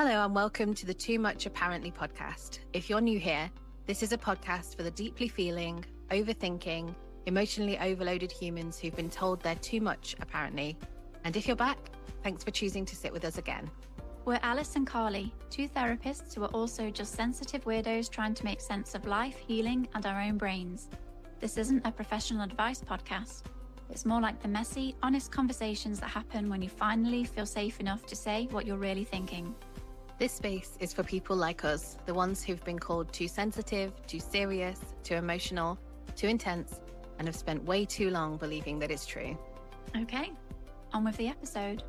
Hello and welcome to the Too Much Apparently podcast. If you're new here, this is a podcast for the deeply feeling, overthinking, emotionally overloaded humans who've been told they're too much apparently. And if you're back, thanks for choosing to sit with us again. We're Alice and Carly, two therapists who are also just sensitive weirdos trying to make sense of life, healing, and our own brains. This isn't a professional advice podcast. It's more like the messy, honest conversations that happen when you finally feel safe enough to say what you're really thinking. This space is for people like us, the ones who've been called too sensitive, too serious, too emotional, too intense, and have spent way too long believing that it's true. Okay, on with the episode.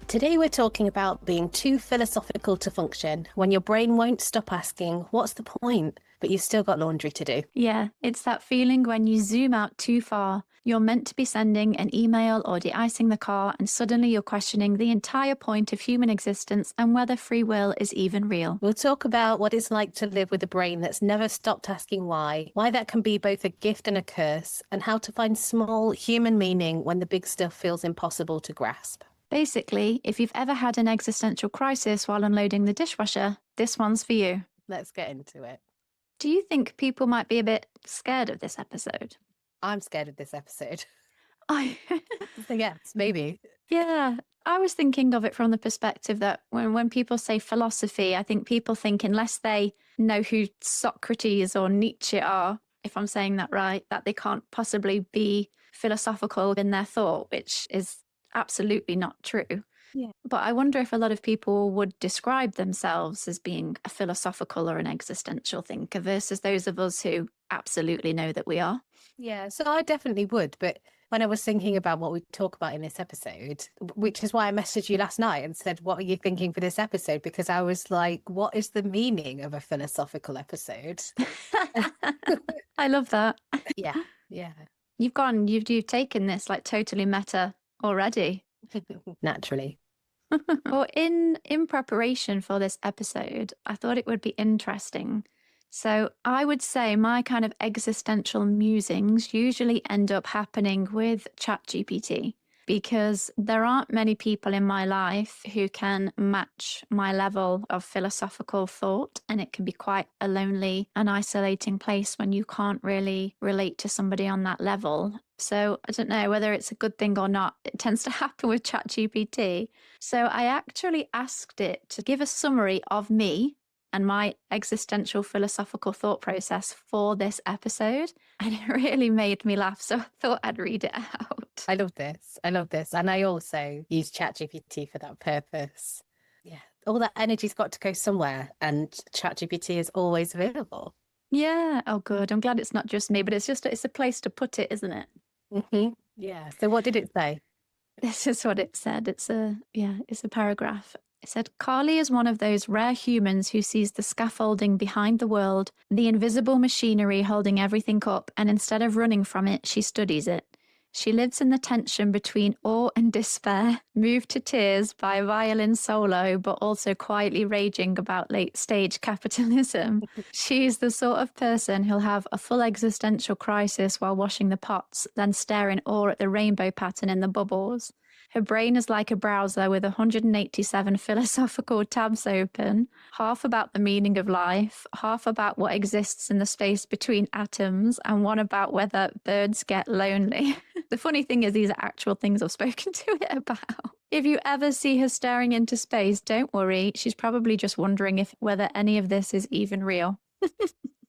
Today we're talking about being too philosophical to function, when your brain won't stop asking, what's the point? But you've still got laundry to do. Yeah, it's that feeling when you zoom out too far. You're meant to be sending an email or de-icing the car, and suddenly you're questioning the entire point of human existence and whether free will is even real. We'll talk about what it's like to live with a brain that's never stopped asking why that can be both a gift and a curse, and how to find small human meaning when the big stuff feels impossible to grasp. Basically, if you've ever had an existential crisis while unloading the dishwasher, this one's for you. Let's get into it. Do you think people might be a bit scared of this episode? I'm scared of this episode. I So yes, maybe. Yeah, I was thinking of it from the perspective that when people say philosophy, I think people think unless they know who Socrates or Nietzsche are, if I'm saying that right, that they can't possibly be philosophical in their thought, which is absolutely not true. Yeah. But I wonder if a lot of people would describe themselves as being a philosophical or an existential thinker versus those of us who absolutely know that we are. Yeah, so I definitely would. But when I was thinking about what we talk about in this episode, which is why I messaged you last night and said, what are you thinking for this episode? Because I was like, what is the meaning of a philosophical episode? I love that. Yeah, yeah. You've taken this like totally meta already. Naturally. Well, in preparation for this episode, I thought it would be interesting. So I would say my kind of existential musings usually end up happening with ChatGPT, because there aren't many people in my life who can match my level of philosophical thought, and it can be quite a lonely and isolating place when you can't really relate to somebody on that level. So I don't know whether it's a good thing or not. It tends to happen with ChatGPT. So I actually asked it to give a summary of me and my existential philosophical thought process for this episode. And it really made me laugh. So I thought I'd read it out. I love this. And I also use ChatGPT for that purpose. Yeah. All that energy's got to go somewhere, and ChatGPT is always available. Yeah. Oh, good. I'm glad it's not just me, but it's a place to put it, isn't it? Mm-hmm. Yeah. So what did it say? This is what it said. It's a paragraph. It said, Carly is one of those rare humans who sees the scaffolding behind the world, the invisible machinery holding everything up, and instead of running from it, she studies it. She lives in the tension between awe and despair, moved to tears by a violin solo, but also quietly raging about late-stage capitalism. She's the sort of person who'll have a full existential crisis while washing the pots, then stare in awe at the rainbow pattern in the bubbles. Her brain is like a browser with 187 philosophical tabs open, half about the meaning of life, half about what exists in the space between atoms, and one about whether birds get lonely. The funny thing is, these are actual things I've spoken to it about. If you ever see her staring into space, don't worry. She's probably just wondering whether any of this is even real.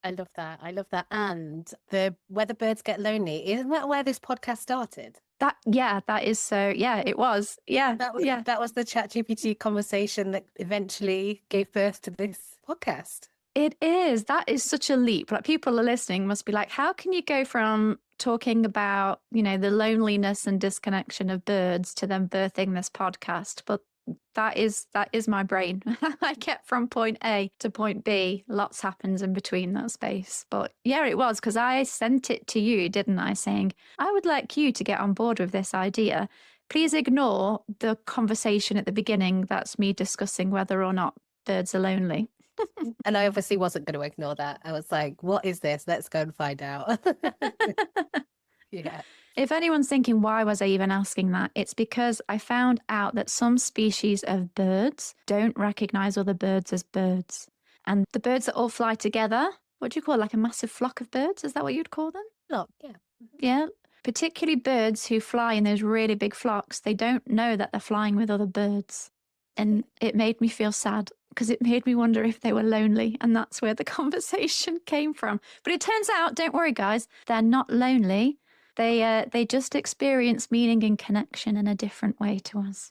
I love that. And the whether birds get lonely, isn't that where this podcast started? That is so. Yeah, it was. Yeah, That was the ChatGPT conversation that eventually gave birth to this podcast. It is. That is such a leap. Like, people are listening must be like, how can you go from talking about, the loneliness and disconnection of birds to then birthing this podcast? But that is my brain. I get from point A to point B. Lots happens in between that space. But yeah, it was, because I sent it to you, didn't I? Saying, I would like you to get on board with this idea. Please ignore the conversation at the beginning. That's me discussing whether or not birds are lonely. And I obviously wasn't going to ignore that. I was like, what is this? Let's go and find out. Yeah. If anyone's thinking, why was I even asking that? It's because I found out that some species of birds don't recognize other birds as birds. And the birds that all fly together, what do you call it? Like a massive flock of birds? Is that what you'd call them? Look, yeah. Yeah. Particularly birds who fly in those really big flocks, they don't know that they're flying with other birds. And it made me feel sad because it made me wonder if they were lonely. And that's where the conversation came from. But it turns out, don't worry, guys, they're not lonely. They just experience meaning and connection in a different way to us.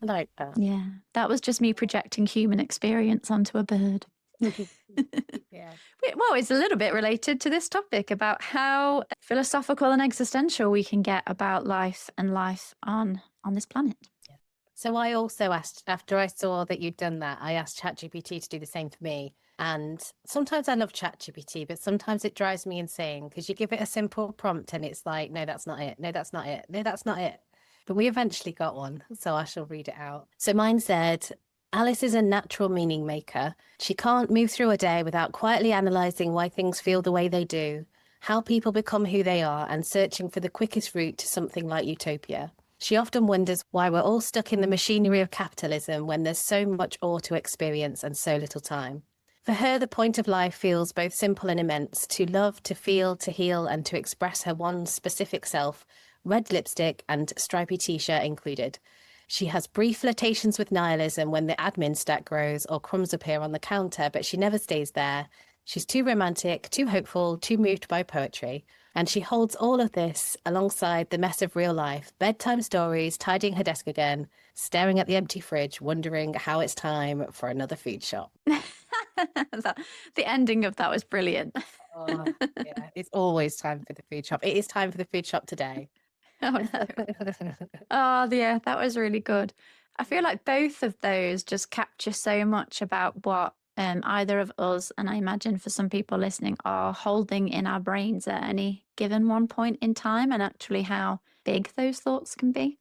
I like that. Yeah, that was just me projecting human experience onto a bird. Yeah. Well, it's a little bit related to this topic about how philosophical and existential we can get about life and life on this planet. Yeah. So I also asked, after I saw that you'd done that, I asked ChatGPT to do the same for me. And sometimes I love ChatGPT, but sometimes it drives me insane because you give it a simple prompt and it's like, no, that's not it. No, that's not it. No, that's not it. But we eventually got one, so I shall read it out. So mine said, Alice is a natural meaning maker. She can't move through a day without quietly analysing why things feel the way they do, how people become who they are, and searching for the quickest route to something like utopia. She often wonders why we're all stuck in the machinery of capitalism when there's so much awe to experience and so little time. For her, the point of life feels both simple and immense, to love, to feel, to heal, and to express her one specific self, red lipstick and stripy t-shirt included. She has brief flirtations with nihilism when the admin stack grows or crumbs appear on the counter, but she never stays there. She's too romantic, too hopeful, too moved by poetry. And she holds all of this alongside the mess of real life, bedtime stories, tidying her desk again, staring at the empty fridge, wondering how it's time for another food shop. The ending of that was brilliant. Oh, yeah, it's always time for the food shop. It is time for the food shop today. Oh, no. Oh, yeah, that was really good. I feel like both of those just capture so much about what either of us, and I imagine for some people listening, are holding in our brains at any given one point in time, and actually how big those thoughts can be.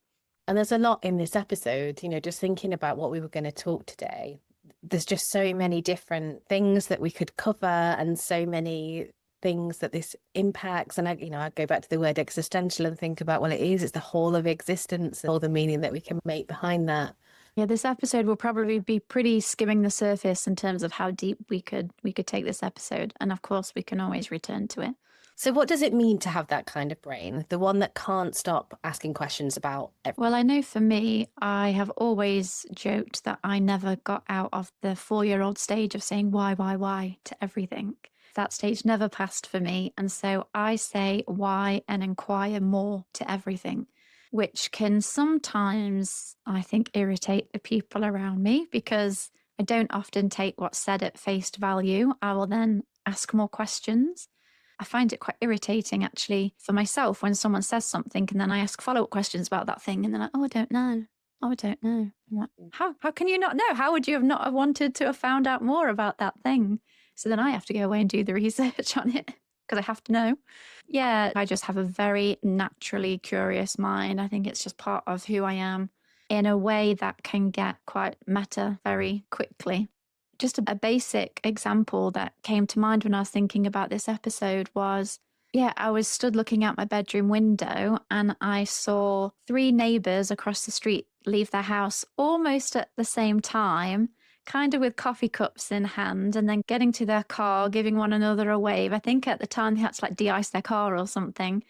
And there's a lot in this episode, just thinking about what we were going to talk today. There's just so many different things that we could cover and so many things that this impacts. And I go back to the word existential and think about, well, it's the whole of existence and all the meaning that we can make behind that. Yeah, this episode will probably be pretty skimming the surface in terms of how deep we could take this episode. And of course, we can always return to it. So what does it mean to have that kind of brain? The one that can't stop asking questions about everything? Well, I know for me, I have always joked that I never got out of the 4-year-old stage of saying why to everything. That stage never passed for me. And so I say why and inquire more to everything, which can sometimes, I think, irritate the people around me because I don't often take what's said at face value. I will then ask more questions. I find it quite irritating, actually, for myself when someone says something and then I ask follow-up questions about that thing and they're like, oh, I don't know. Oh, I don't know. I'm like, how can you not know? How would you have not wanted to have found out more about that thing? So then I have to go away and do the research on it because I have to know. Yeah, I just have a very naturally curious mind. I think it's just part of who I am in a way that can get quite meta very quickly. Just a basic example that came to mind when I was thinking about this episode was, I was stood looking out my bedroom window and I saw 3 neighbours across the street leave their house almost at the same time, kind of with coffee cups in hand, and then getting to their car, giving one another a wave. I think at the time they had to de-ice their car or something,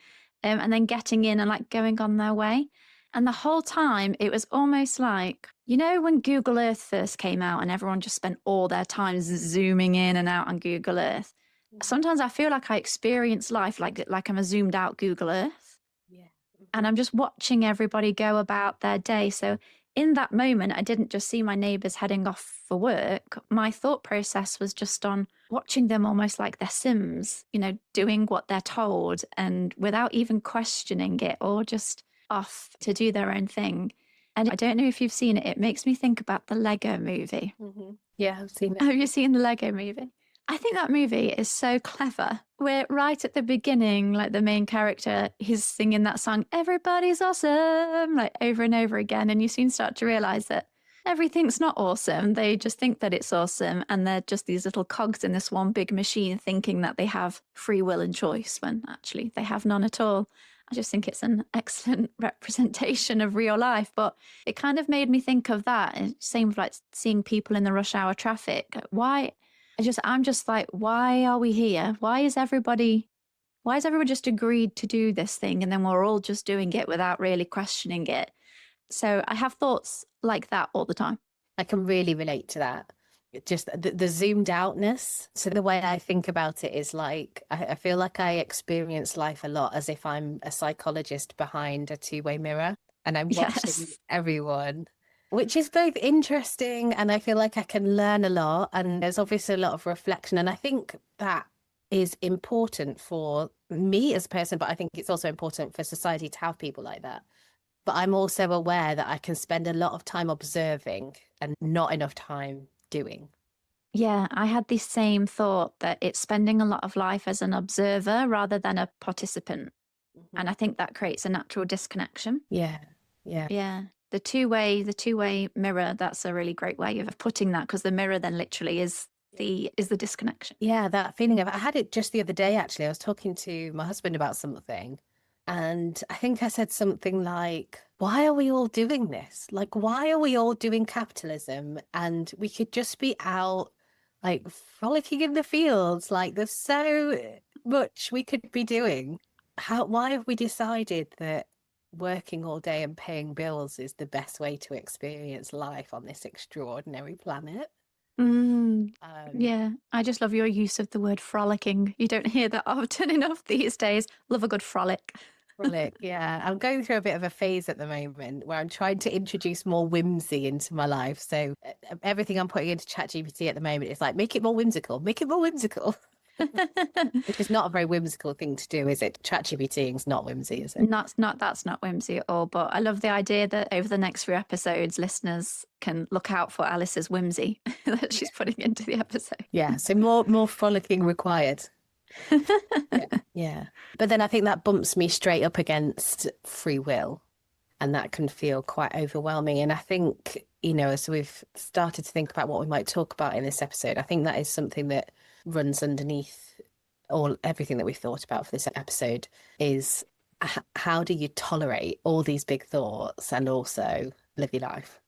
and then getting in and going on their way. And the whole time it was almost like, when Google Earth first came out and everyone just spent all their time zooming in and out on Google Earth. Sometimes I feel like I experience life like I'm a zoomed out Google Earth. Yeah. And I'm just watching everybody go about their day. So in that moment, I didn't just see my neighbours heading off for work. My thought process was just on watching them almost like they're Sims, doing what they're told and without even questioning it or just off to do their own thing. And I don't know if you've seen it. It makes me think about the Lego movie. Mm-hmm. Yeah, I've seen it. Have you seen the Lego movie? I think that movie is so clever. We're right at the beginning, the main character, he's singing that song, "Everybody's awesome," over and over again. And you soon start to realize that everything's not awesome. They just think that it's awesome. And they're just these little cogs in this one big machine thinking that they have free will and choice when actually they have none at all. I just think it's an excellent representation of real life. But it kind of made me think of that. Same with like seeing people in the rush hour traffic. I'm just like, why are we here? Why is everybody just agreed to do this thing and then we're all just doing it without really questioning it? So I have thoughts like that all the time. I can really relate to that. Just the zoomed outness. So the way I think about it is like, I feel like I experience life a lot as if I'm a psychologist behind a two-way mirror and I'm watching Yes. everyone, which is both interesting and I feel like I can learn a lot. And there's obviously a lot of reflection. And I think that is important for me as a person, but I think it's also important for society to have people like that. But I'm also aware that I can spend a lot of time observing and not enough time doing. Yeah, I had the same thought that it's spending a lot of life as an observer rather than a participant. And I think that creates a natural disconnection. Yeah, yeah. Yeah. The two-way mirror, that's a really great way of putting that, because the mirror then literally is the disconnection. Yeah, that feeling of, I had it just the other day, actually. I was talking to my husband about something, and I think I said something like, why are we all doing this? Like, why are we all doing capitalism? And we could just be out, like, frolicking in the fields. Like, there's so much we could be doing. Why have we decided that working all day and paying bills is the best way to experience life on this extraordinary planet? Yeah, I just love your use of the word frolicking. You don't hear that often enough these days. Love a good frolic. Frolic, yeah. I'm going through a bit of a phase at the moment where I'm trying to introduce more whimsy into my life. So everything I'm putting into ChatGPT at the moment is like, make it more whimsical, make it more whimsical. Which is not a very whimsical thing to do, is it? ChatGPT is not whimsy, is it? That's not whimsy at all. But I love the idea that over the next few episodes, listeners can look out for Alice's whimsy that she's putting into the episode. Yeah, so more frolicking required. Yeah. But then I think that bumps me straight up against free will, and that can feel quite overwhelming. And I think, as we've started to think about what we might talk about in this episode, I think that is something that runs underneath everything that we've thought about for this episode is how do you tolerate all these big thoughts and also live your life?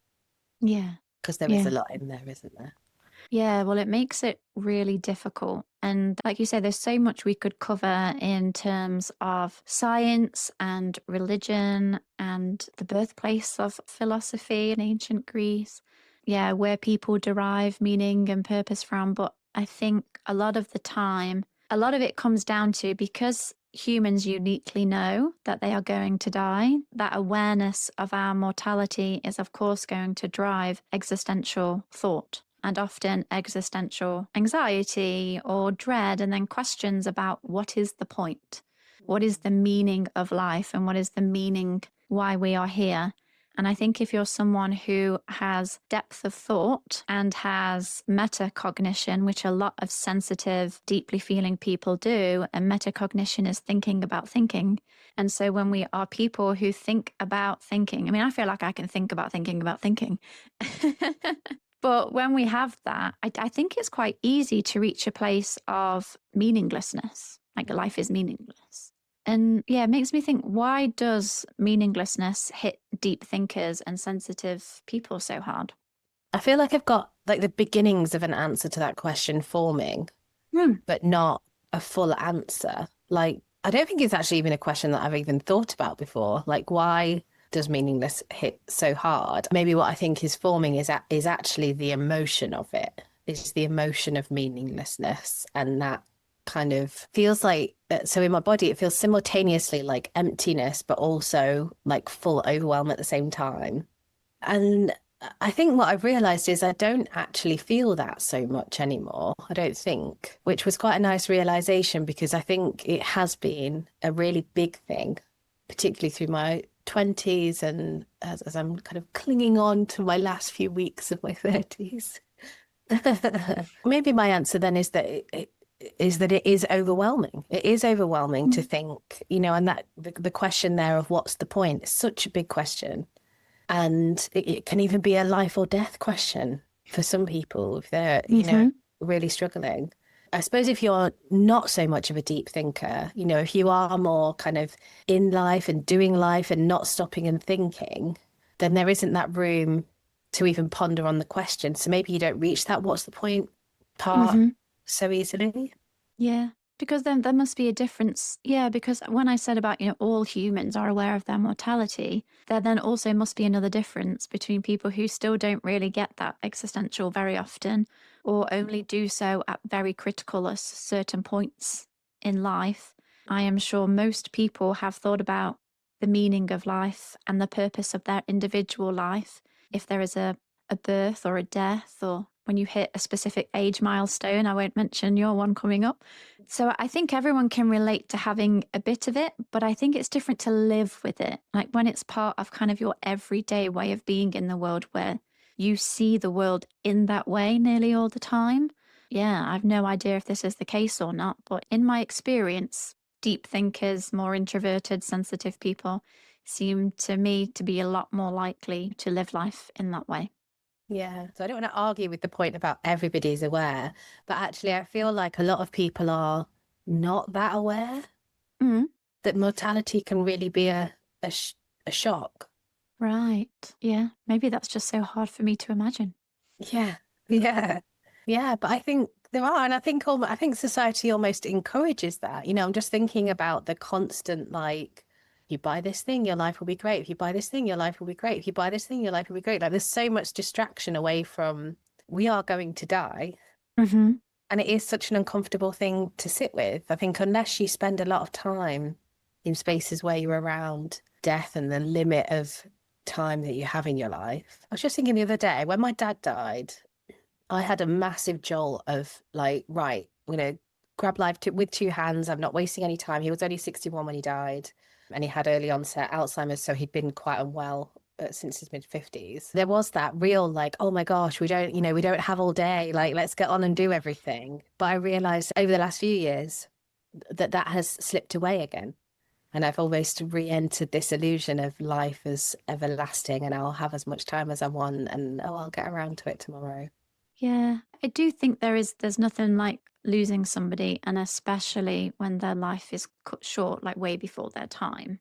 Yeah. Because there is a lot in there, isn't there? Yeah, well, it makes it really difficult. And like you say, there's so much we could cover in terms of science and religion and the birthplace of philosophy in ancient Greece. Yeah, where people derive meaning and purpose from. But I think a lot of the time, a lot of it comes down to, because humans uniquely know that they are going to die, that awareness of our mortality is, of course, going to drive existential thought and often existential anxiety or dread, and then questions about what is the point? What is the meaning of life? And what is the meaning why we are here? And I think if you're someone who has depth of thought and has metacognition, which a lot of sensitive, deeply feeling people do, and metacognition is thinking about thinking. And so when we are people who think about thinking, I mean, I feel like I can think about thinking about thinking. But when we have that, I think it's quite easy to reach a place of meaninglessness, like life is meaningless. And yeah, it makes me think, why does meaninglessness hit deep thinkers and sensitive people so hard? I feel like I've got like the beginnings of an answer to that question forming, but not a full answer. Like, I don't think it's actually even a question that I've even thought about before. Like, why does meaningless hit so hard? Maybe what I think is forming is actually the emotion of it. It's the emotion of meaninglessness, and that kind of feels like, so in my body it feels simultaneously like emptiness but also like full overwhelm at the same time. And I think what I've realized is I don't actually feel that so much anymore, I don't think, which was quite a nice realization, because I think it has been a really big thing, particularly through my 20s and as I'm kind of clinging on to my last few weeks of my 30s. Maybe my answer then is that it is overwhelming. It is overwhelming to think, and that the question there of what's the point is such a big question. And it can even be a life or death question for some people if they're, really struggling. I suppose if you're not so much of a deep thinker, if you are more kind of in life and doing life and not stopping and thinking, then there isn't that room to even ponder on the question. So maybe you don't reach that what's the point part Hmm. so easily. Yeah, because then there must be a difference. Yeah, because when I said about, all humans are aware of their mortality, there then also must be another difference between people who still don't really get that existential very often, or only do so at very critical or certain points in life. I am sure most people have thought about the meaning of life and the purpose of their individual life. If there is a birth or a death, or when you hit a specific age milestone, I won't mention your one coming up. So I think everyone can relate to having a bit of it, but I think it's different to live with it. Like when it's part of kind of your everyday way of being in the world, where you see the world in that way nearly all the time. Yeah, I've no idea if this is the case or not, but in my experience, deep thinkers, more introverted, sensitive people seem to me to be a lot more likely to live life in that way. Yeah. So I don't want to argue with the point about everybody's aware, but actually I feel like a lot of people are not that aware Mm, that mortality can really be a shock. right. Yeah. Maybe that's just so hard for me to imagine. Yeah. Yeah. Yeah. But I think there are, and I think society almost encourages that. I'm just thinking about the constant, like, you buy this thing, your life will be great. If you buy this thing, your life will be great. If you buy this thing, your life will be great. Like, there's so much distraction away from we are going to die. Hmm. And it is such an uncomfortable thing to sit with. I think unless you spend a lot of time in spaces where you're around death and the limit of time that you have in your life. I was just thinking the other day when my dad died, I had a massive jolt of like, right, grab life with two hands. I'm not wasting any time. He was only 61 when he died, and he had early onset Alzheimer's, so he'd been quite unwell since his mid 50s. There was that real like, oh my gosh, we don't have all day. Like, let's get on and do everything. But I realized over the last few years that has slipped away again. And I've almost re-entered this illusion of life as everlasting, and I'll have as much time as I want, and I'll get around to it tomorrow. Yeah. I do think there's nothing like losing somebody, and especially when their life is cut short, like way before their time.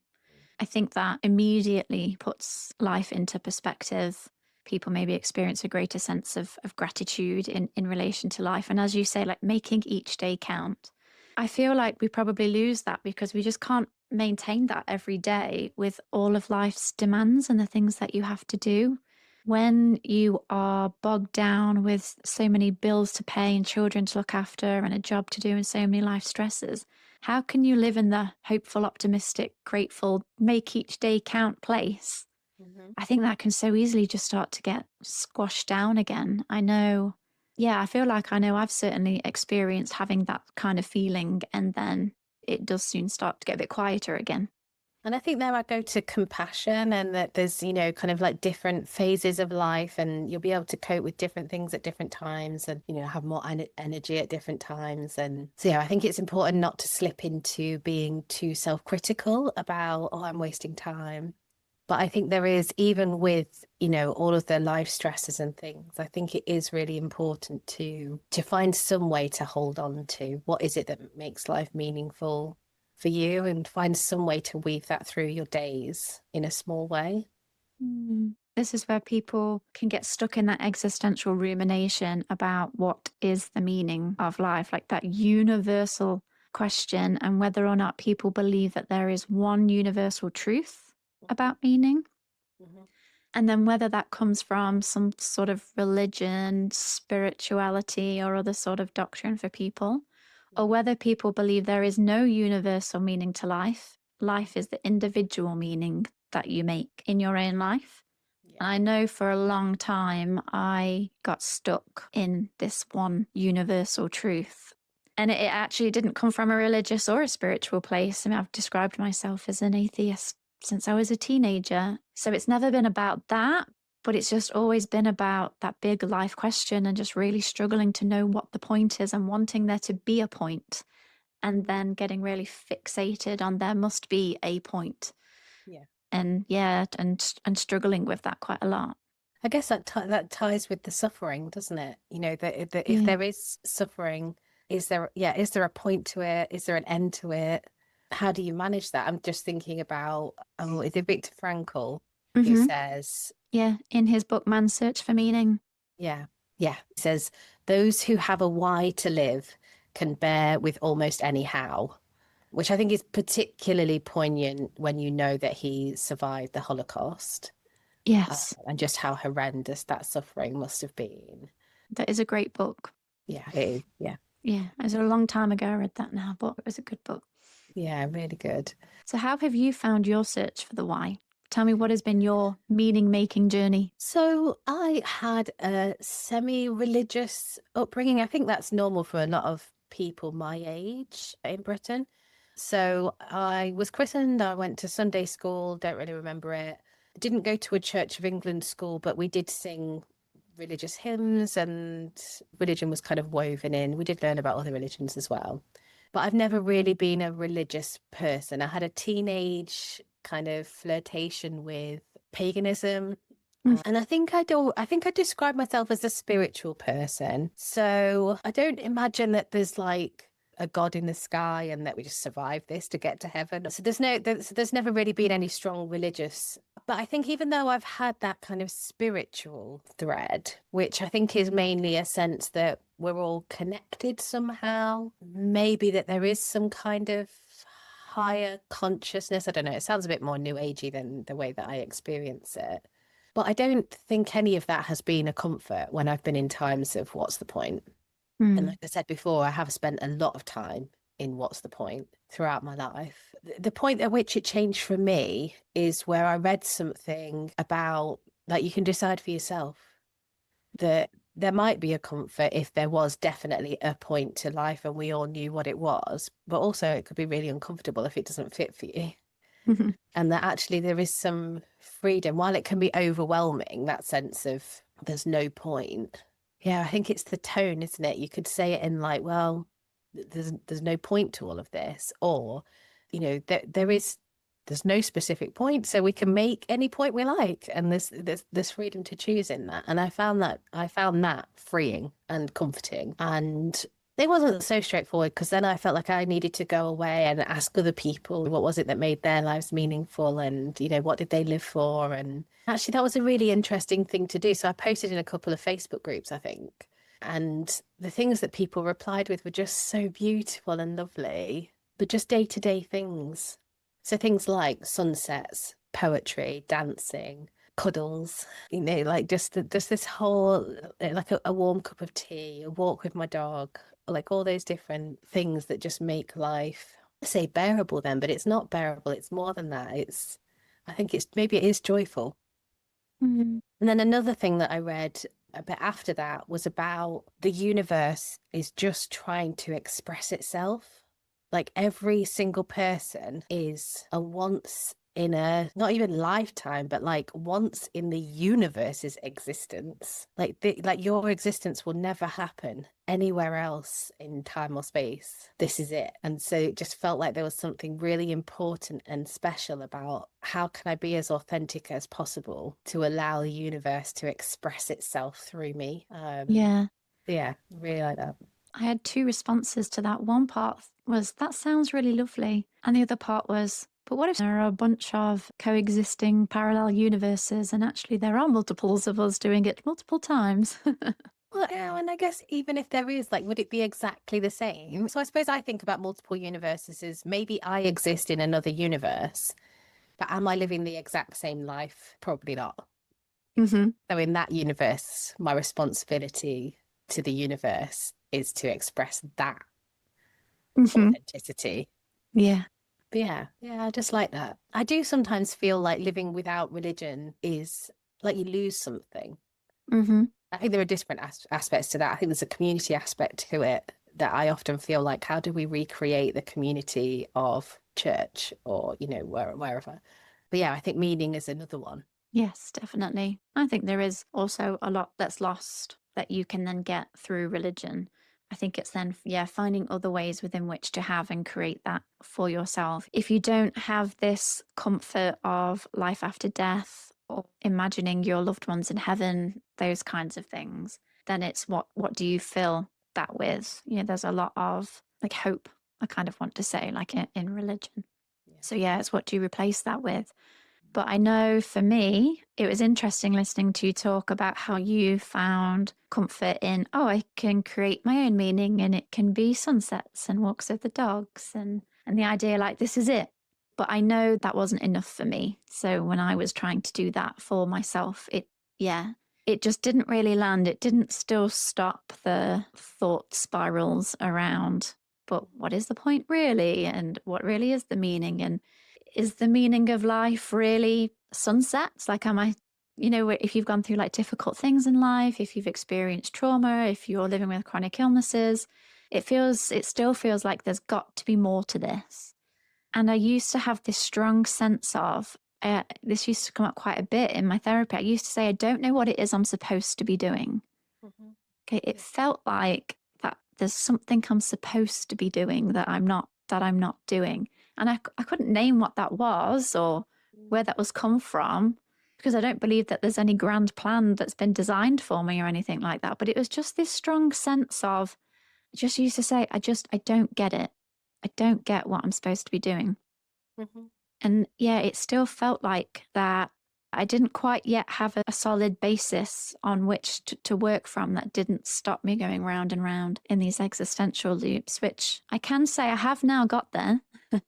I think that immediately puts life into perspective. People maybe experience a greater sense of gratitude in relation to life. And as you say, like making each day count. I feel like we probably lose that because we just can't maintain that every day with all of life's demands and the things that you have to do. When you are bogged down with so many bills to pay and children to look after and a job to do and so many life stresses, how can you live in the hopeful, optimistic, grateful, make each day count place? Mhm. I think that can so easily just start to get squashed down again. I know, yeah, I feel like I know I've certainly experienced having that kind of feeling, and then it does soon start to get a bit quieter again. And I think there I go to compassion, and that there's, kind of like different phases of life, and you'll be able to cope with different things at different times, and, have more energy at different times. And so, yeah, I think it's important not to slip into being too self-critical about, oh, I'm wasting time. But I think there is, even with, all of the life stresses and things, I think it is really important to find some way to hold on to what is it that makes life meaningful for you, and find some way to weave that through your days in a small way. This is where people can get stuck in that existential rumination about what is the meaning of life, like that universal question, and whether or not people believe that there is one universal truth Mhm, about meaning. mhm, And then whether that comes from some sort of religion, spirituality, or other sort of doctrine for people, or mhm. whether people believe there is no universal meaning to life. Life is the individual meaning that you make in your own life. Yeah. And I know for a long time I got stuck in this one universal truth. And it actually didn't come from a religious or a spiritual place. I mean, I've described myself as an atheist since I was a teenager. So it's never been about that, but it's just always been about that big life question and just really struggling to know what the point is and wanting there to be a point, and Mhm. then getting really fixated on there must be a point. Yeah. And yeah, and struggling with that quite a lot. I guess that ties with the suffering, doesn't it? That if Yeah. there is suffering is there a point to it? Is there an end to it? How do you manage that? I'm just thinking about, is it Viktor Frankl who says, yeah, in his book Man's Search for Meaning. yeah, he says, those who have a why to live can bear with almost any how, which I think is particularly poignant when you know that he survived the Holocaust. Yes. And just how horrendous that suffering must have been. That is a great book. Yeah, it is. Yeah. Yeah, it was a long time ago I read that now, but it was a good book. Yeah, really good. So how have you found your search for the why? Tell me, what has been your meaning-making journey? So I had a semi-religious upbringing. I think that's normal for a lot of people my age in Britain. So I was christened, I went to Sunday school, don't really remember it. Didn't go to a Church of England school, but we did sing religious hymns and religion was kind of woven in. We did learn about other religions as well. But I've never really been a religious person. I had a teenage kind of flirtation with paganism. And I think I describe myself as a spiritual person. So I don't imagine that there's like a God in the sky and that we just survive this to get to heaven. So there's never really been any strong religious. But I think even though I've had that kind of spiritual thread, which I think is mainly a sense that we're all connected somehow, maybe that there is some kind of higher consciousness. I don't know. It sounds a bit more new agey than the way that I experience it. But I don't think any of that has been a comfort when I've been in times of what's the point? And like I said before, I have spent a lot of time in what's the point throughout my life. The point at which it changed for me is where I read something about, like, you can decide for yourself that there might be a comfort if there was definitely a point to life and we all knew what it was, but also it could be really uncomfortable if it doesn't fit for you. And that actually there is some freedom, while it can be overwhelming, that sense of there's no point. Yeah, I think it's the tone, isn't it? You could say it in like, well, there's no point to all of this, or, you know, there's no specific point, so we can make any point we like, and there's freedom to choose in that. And I found that freeing and comforting, and it wasn't so straightforward because then I felt like I needed to go away and ask other people what was it that made their lives meaningful, and, you know, what did they live for. And actually that was a really interesting thing to do. So I posted in a couple of Facebook groups, I think, and the things that people replied with were just so beautiful and lovely, but just day-to-day things. So things like sunsets, poetry, dancing, cuddles, you know, like just this whole, like a warm cup of tea, a walk with my dog, like all those different things that just make life, I say bearable then, but it's not bearable. It's more than that. I think maybe it is joyful. And then another thing that I read a bit after that was about the universe is just trying to express itself. Like every single person is a once in a, not even lifetime, but like once in the universe's existence. Like your existence will never happen anywhere else in time or space. This is it. And so it just felt like there was something really important and special about how can I be as authentic as possible to allow the universe to express itself through me. Yeah, really like that. I had two responses to that. One part was, that sounds really lovely. And the other part was, but what if there are a bunch of coexisting parallel universes and actually there are multiples of us doing it multiple times? Well, yeah, and I guess even if there is, like, would it be exactly the same? So I suppose I think about multiple universes as maybe I exist in another universe, but am I living the exact same life? Probably not. So in that universe, my responsibility to the universe is to express that authenticity. Yeah. But yeah, I just like that. I do sometimes feel like living without religion is like you lose something. I think there are different aspects to that. I think there's a community aspect to it that I often feel like, how do we recreate the community of church or, you know, wherever. But yeah, I think meaning is another one. Yes, definitely. I think there is also a lot that's lost that you can then get through religion. I think it's then, finding other ways within which to have and create that for yourself. If you don't have this comfort of life after death or imagining your loved ones in heaven, those kinds of things, then it's what do you fill that with. There's a lot of like hope, I kind of want to say, like in religion. Yeah. So yeah, it's what do you replace that with? But I know for me, it was interesting listening to you talk about how you found comfort in, I can create my own meaning, and it can be sunsets and walks with the dogs and the idea like this is it. But I know that wasn't enough for me. So when I was trying to do that for myself, it just didn't really land. It didn't still stop the thought spirals around, but what is the point really? And what really is the meaning? And is the meaning of life really sunsets? Like, am I, if you've gone through like difficult things in life, if you've experienced trauma, if you're living with chronic illnesses, it still feels like there's got to be more to this. And I used to have this strong sense of, this used to come up quite a bit in my therapy. I used to say, I don't know what it is I'm supposed to be doing. Mhm. Okay. It felt like that there's something I'm supposed to be doing that I'm not doing. And I couldn't name what that was or where that was come from, because I don't believe that there's any grand plan that's been designed for me or anything like that. But it was just this strong sense of, I just used to say, I don't get it. I don't get what I'm supposed to be doing. Mhm. And yeah, it still felt like that I didn't quite yet have a solid basis on which to work from that didn't stop me going round and round in these existential loops, which I can say I have now got there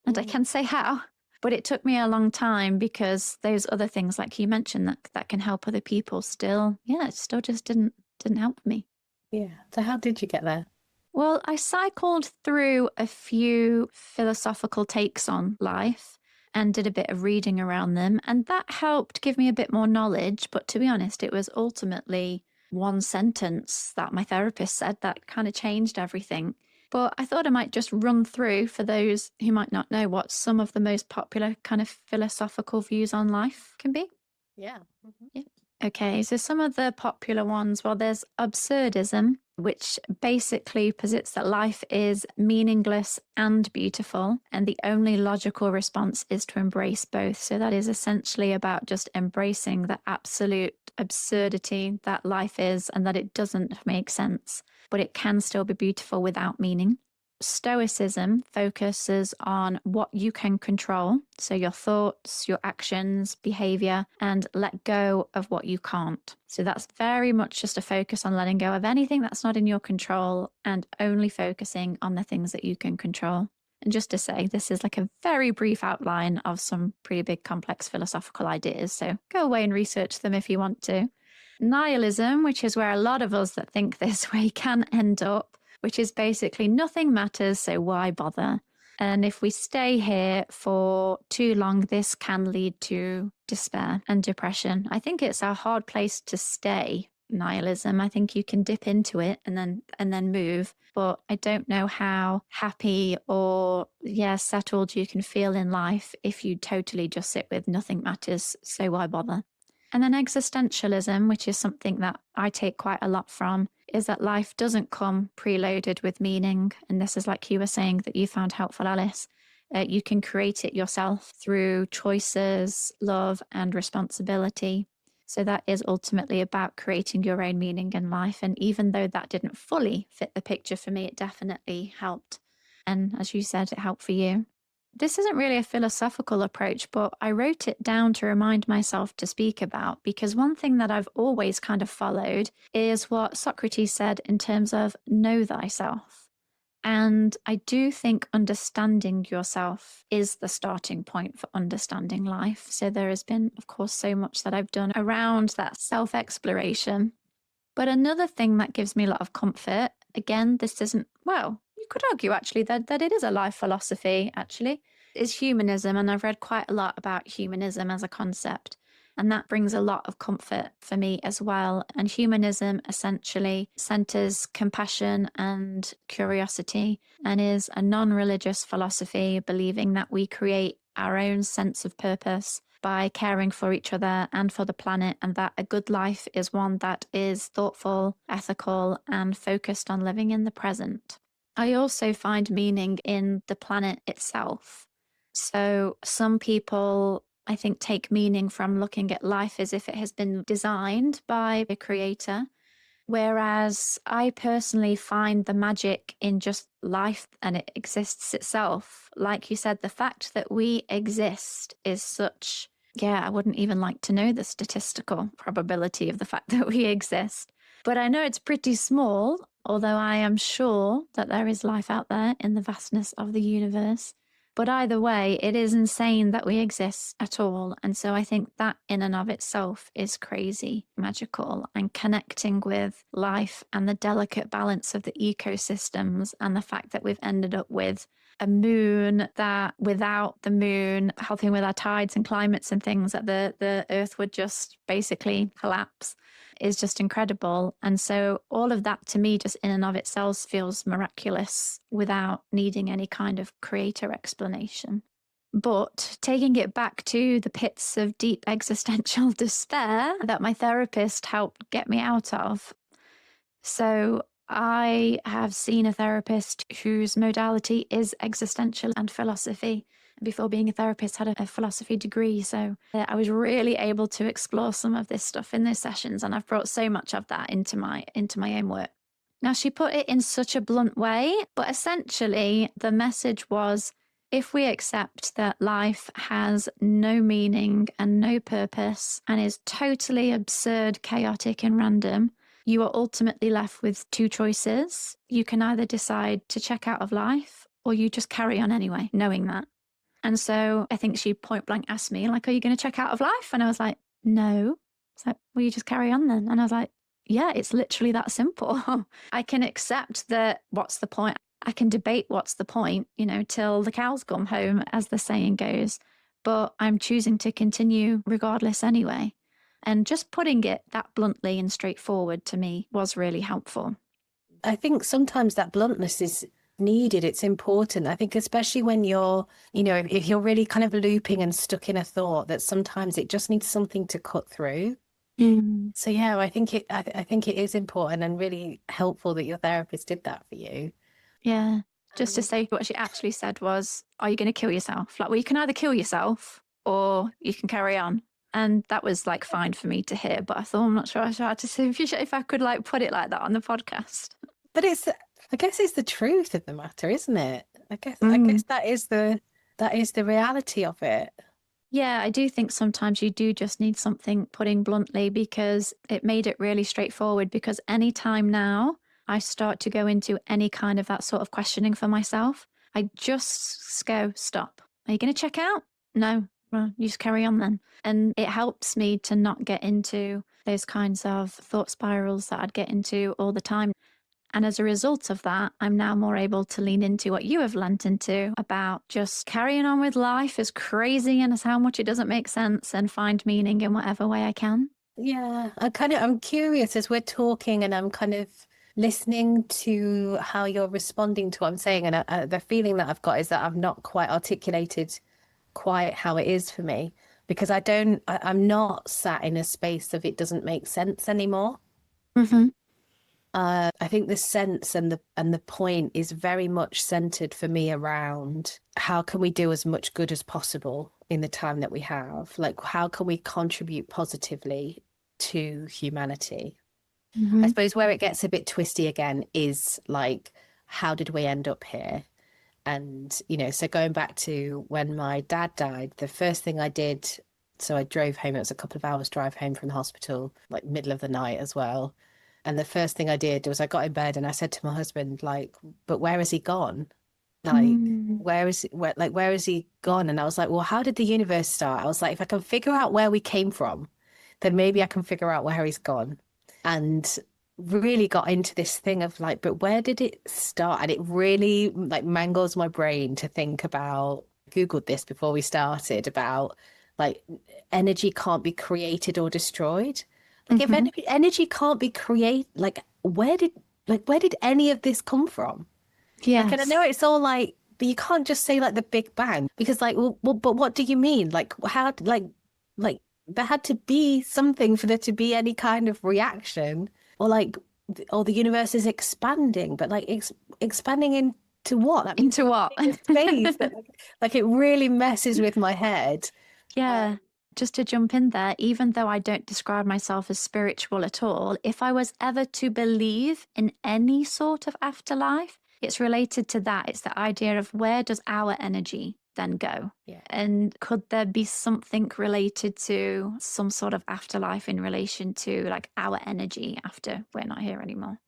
and I can say how. But it took me a long time because those other things, like you mentioned, that can help other people it still just didn't help me. Yeah. So how did you get there? Well, I cycled through a few philosophical takes on life and did a bit of reading around them. And that helped give me a bit more knowledge. But to be honest, it was ultimately one sentence that my therapist said that kind of changed everything. But I thought I might just run through, for those who might not know, what some of the most popular kind of philosophical views on life can be. Yeah. Mhm. Yeah. Okay, so some of the popular ones, well, there's absurdism, which basically posits that life is meaningless and beautiful, and the only logical response is to embrace both. So that is essentially about just embracing the absolute absurdity that life is and that it doesn't make sense, but it can still be beautiful without meaning. Stoicism focuses on what you can control, so your thoughts, your actions, behavior, and let go of what you can't. So that's very much just a focus on letting go of anything that's not in your control and only focusing on the things that you can control. And just to say, this is like a very brief outline of some pretty big, complex philosophical ideas. So go away and research them if you want to. Nihilism, which is where a lot of us that think this way can end up, which is basically nothing matters, so why bother? And if we stay here for too long, this can lead to despair and depression. I think it's a hard place to stay, nihilism. I think you can dip into it and then move, but I don't know how happy or settled you can feel in life if you totally just sit with nothing matters, so why bother? And then existentialism, which is something that I take quite a lot from, is that life doesn't come preloaded with meaning. And this is like you were saying that you found helpful, Alice. You can create it yourself through choices, love, and responsibility. So that is ultimately about creating your own meaning in life. And even though that didn't fully fit the picture for me, it definitely helped. And as you said, it helped for you. This isn't really a philosophical approach, but I wrote it down to remind myself to speak about, because one thing that I've always kind of followed is what Socrates said in terms of know thyself. And I do think understanding yourself is the starting point for understanding life. So there has been, of course, so much that I've done around that self exploration. But another thing that gives me a lot of comfort, again, this isn't, well, you could argue actually that it is a life philosophy, actually, is humanism. And I've read quite a lot about humanism as a concept. And that brings a lot of comfort for me as well. And humanism essentially centers compassion and curiosity and is a non religious philosophy, believing that we create our own sense of purpose by caring for each other and for the planet, and that a good life is one that is thoughtful, ethical, and focused on living in the present. I also find meaning in the planet itself. So some people, I think, take meaning from looking at life as if it has been designed by the creator. Whereas I personally find the magic in just life and it exists itself. Like you said, the fact that we exist is such, yeah, I wouldn't even like to know the statistical probability of the fact that we exist. But I know it's pretty small, although I am sure that there is life out there in the vastness of the universe. But either way, it is insane that we exist at all. And so I think that in and of itself is crazy, magical, and connecting with life and the delicate balance of the ecosystems and the fact that we've ended up with a moon that without the moon helping with our tides and climates and things that the earth would just basically collapse is just incredible. And so all of that to me just in and of itself feels miraculous without needing any kind of creator explanation. But taking it back to the pits of deep existential despair that my therapist helped get me out of. So I have seen a therapist whose modality is existential and philosophy. Before being a therapist, had a philosophy degree. So I was really able to explore some of this stuff in those sessions. And I've brought so much of that into my own work. Now, she put it in such a blunt way, but essentially the message was, if we accept that life has no meaning and no purpose and is totally absurd, chaotic, and random, you are ultimately left with two choices. You can either decide to check out of life or you just carry on anyway, knowing that. And so I think she point blank asked me, like, are you going to check out of life? And I was like, no. It's like, well, you just carry on then. And I was like, yeah, it's literally that simple. I can accept that what's the point? I can debate what's the point, till the cows come home, as the saying goes. But I'm choosing to continue regardless anyway. And just putting it that bluntly and straightforward to me was really helpful. I think sometimes that bluntness is needed. It's important. I think especially when you're, if you're really kind of looping and stuck in a thought, that sometimes it just needs something to cut through. So yeah, I think it is important and really helpful that your therapist did that for you. Yeah. Just to say, what she actually said was, are you going to kill yourself? Like, well, you can either kill yourself or you can carry on. And that was like fine for me to hear, but I thought, I'm not sure I had to say if I could like put it like that on the podcast. But I guess it's the truth of the matter, isn't it? I guess that is the reality of it. Yeah, I do think sometimes you do just need something putting bluntly, because it made it really straightforward. Because anytime now I start to go into any kind of that sort of questioning for myself, I just go, stop. Are you going to check out? No. Well, you just carry on then. And it helps me to not get into those kinds of thought spirals that I'd get into all the time. And as a result of that, I'm now more able to lean into what you have lent into about just carrying on with life, as crazy and as how much it doesn't make sense, and find meaning in whatever way I can. Yeah, I'm curious as we're talking and I'm kind of listening to how you're responding to what I'm saying. And the feeling that I've got is that I've not quite articulated quite how it is for me, because I'm not sat in a space of it doesn't make sense anymore. Mm-hmm. I think the sense and the point is very much centered for me around how can we do as much good as possible in the time that we have? Like, how can we contribute positively to humanity? Mm-hmm. I suppose where it gets a bit twisty again is like, how did we end up here? And, so going back to when my dad died, the first thing I did, so I drove home, it was a couple of hours drive home from the hospital, like middle of the night as well. And the first thing I did was I got in bed and I said to my husband, like, but where has he gone? Like, where is he gone? And I was like, well, how did the universe start? I was like, if I can figure out where we came from, then maybe I can figure out where he's gone. And really got into this thing of like, but where did it start? And it really like mangles my brain to think about, Googled this before we started, about like energy can't be created or destroyed. Like if energy can't be created, like where did any of this come from? Yes. Like, and I know it's all like, but you can't just say like the Big Bang, because like, well, but what do you mean? Like how, like there had to be something for there to be any kind of reaction, or like, or the universe is expanding, but like expanding into what? That means into what? space. Like it really messes with my head. Yeah. just to jump in there, even though I don't describe myself as spiritual at all, if I was ever to believe in any sort of afterlife, it's related to that. It's the idea of where does our energy then go? Yeah. And could there be something related to some sort of afterlife in relation to like our energy after we're not here anymore?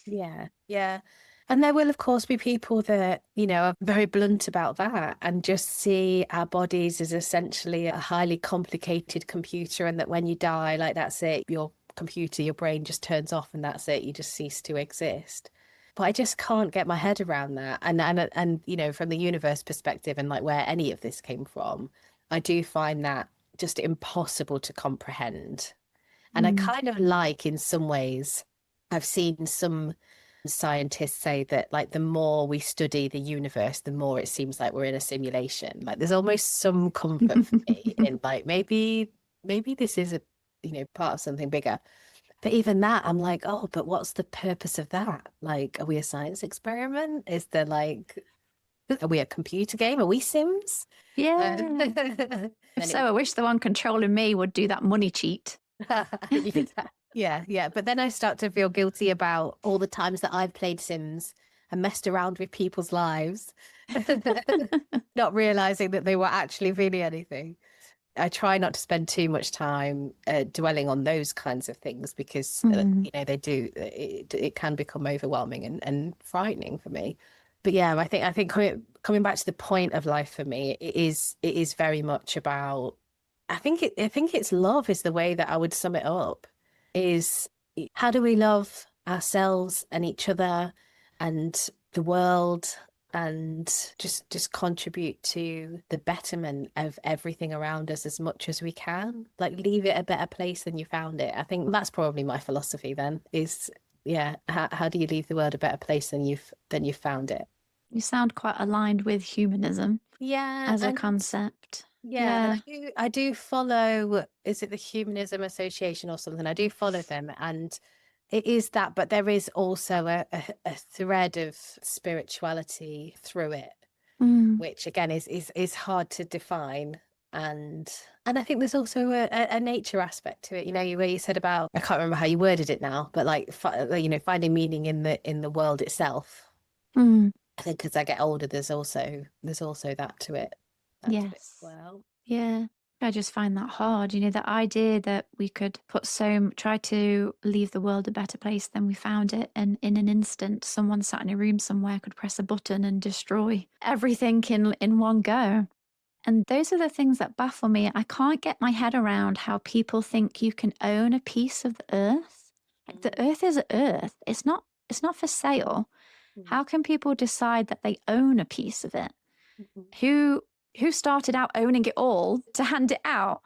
Yeah. Yeah. And there will, of course, be people that, are very blunt about that and just see our bodies as essentially a highly complicated computer, and that when you die, like that's it, your computer, your brain just turns off and that's it, you just cease to exist. But I just can't get my head around that. And from the universe perspective and like where any of this came from, I do find that just impossible to comprehend. And I kind of like, in some ways, I've seen some scientists say that like the more we study the universe, the more it seems like we're in a simulation. Like there's almost some comfort for me in like maybe this is a part of something bigger. But even that, I'm like, oh, but what's the purpose of that? Like, are we a science experiment? Is there like, are we a computer game? Are we Sims? Yeah. If Then so, I wish the one controlling me would do that money cheat. Yeah. But then I start to feel guilty about all the times that I've played Sims and messed around with people's lives, not realizing that they were actually really anything. I try not to spend too much time dwelling on those kinds of things because, they do, it can become overwhelming and frightening for me. But yeah, I think coming back to the point of life for me, it is very much about, I think it's love is the way that I would sum it up. Is how do we love ourselves and each other and the world, and just contribute to the betterment of everything around us as much as we can. Like leave it a better place than you found it. I think that's probably my philosophy then is, yeah, how do you leave the world a better place than you've found it? You sound quite aligned with humanism as a concept. Yeah, and I do follow, is it the Humanism Association or something? I do follow them, and it is that, but there is also a thread of spirituality through it, which again is hard to define. And I think there's also a nature aspect to it, where you said about, I can't remember how you worded it now, but like finding meaning in the world itself. I think as I get older, there's also that to it. Yes. Well, yeah. I just find that hard. The idea that we could try to leave the world a better place than we found it. And in an instant, someone sat in a room somewhere could press a button and destroy everything in one go. And those are the things that baffle me. I can't get my head around how people think you can own a piece of the earth. Like the earth is earth. It's not for sale. How can people decide that they own a piece of it? Who started out owning it all to hand it out?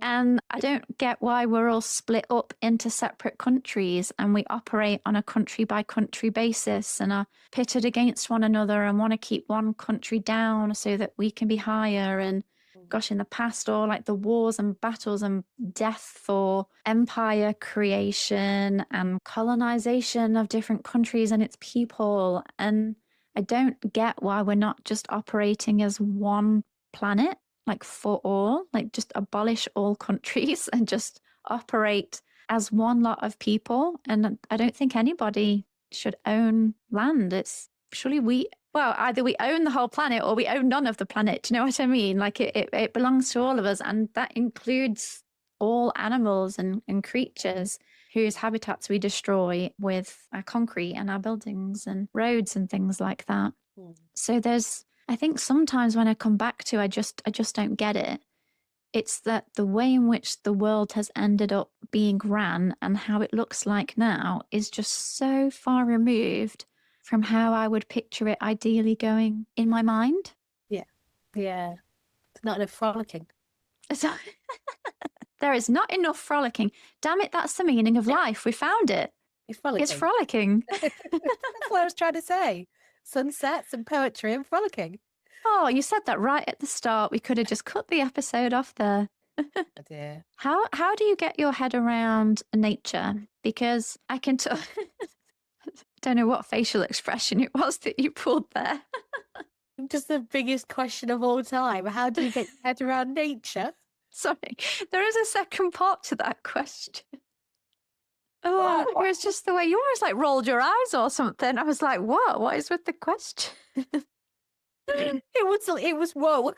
And I don't get why we're all split up into separate countries and we operate on a country by country basis and are pitted against one another and want to keep one country down so that we can be higher. And gosh, in the past, all like the wars and battles and death for empire creation and colonization of different countries and its people. And I don't get why we're not just operating as one planet, like for all, like just abolish all countries and just operate as one lot of people. And I don't think anybody should own land. It's surely either we own the whole planet or we own none of the planet. Do you know what I mean? Like it belongs to all of us. And that includes all animals and creatures whose habitats we destroy with our concrete and our buildings and roads and things like that. So I think sometimes when I come back to, I just don't get it. It's that the way in which the world has ended up being ran and how it looks like now is just so far removed from how I would picture it ideally going in my mind. Yeah. It's not enough frolicking. There is not enough frolicking. Damn it, that's the meaning of life. We found it. It's frolicking. It's frolicking. That's what I was trying to say. Sunsets and poetry and frolicking. Oh, you said that right at the start. We could have just cut the episode off there. Oh dear. How do you get your head around nature? Because I can tell. Don't know what facial expression it was that you pulled there. Just the biggest question of all time. How do you get your head around nature? Sorry, there is a second part to that question. Oh, it was just the way you almost like rolled your eyes or something. I was like, what? What is with the question? It was whoa.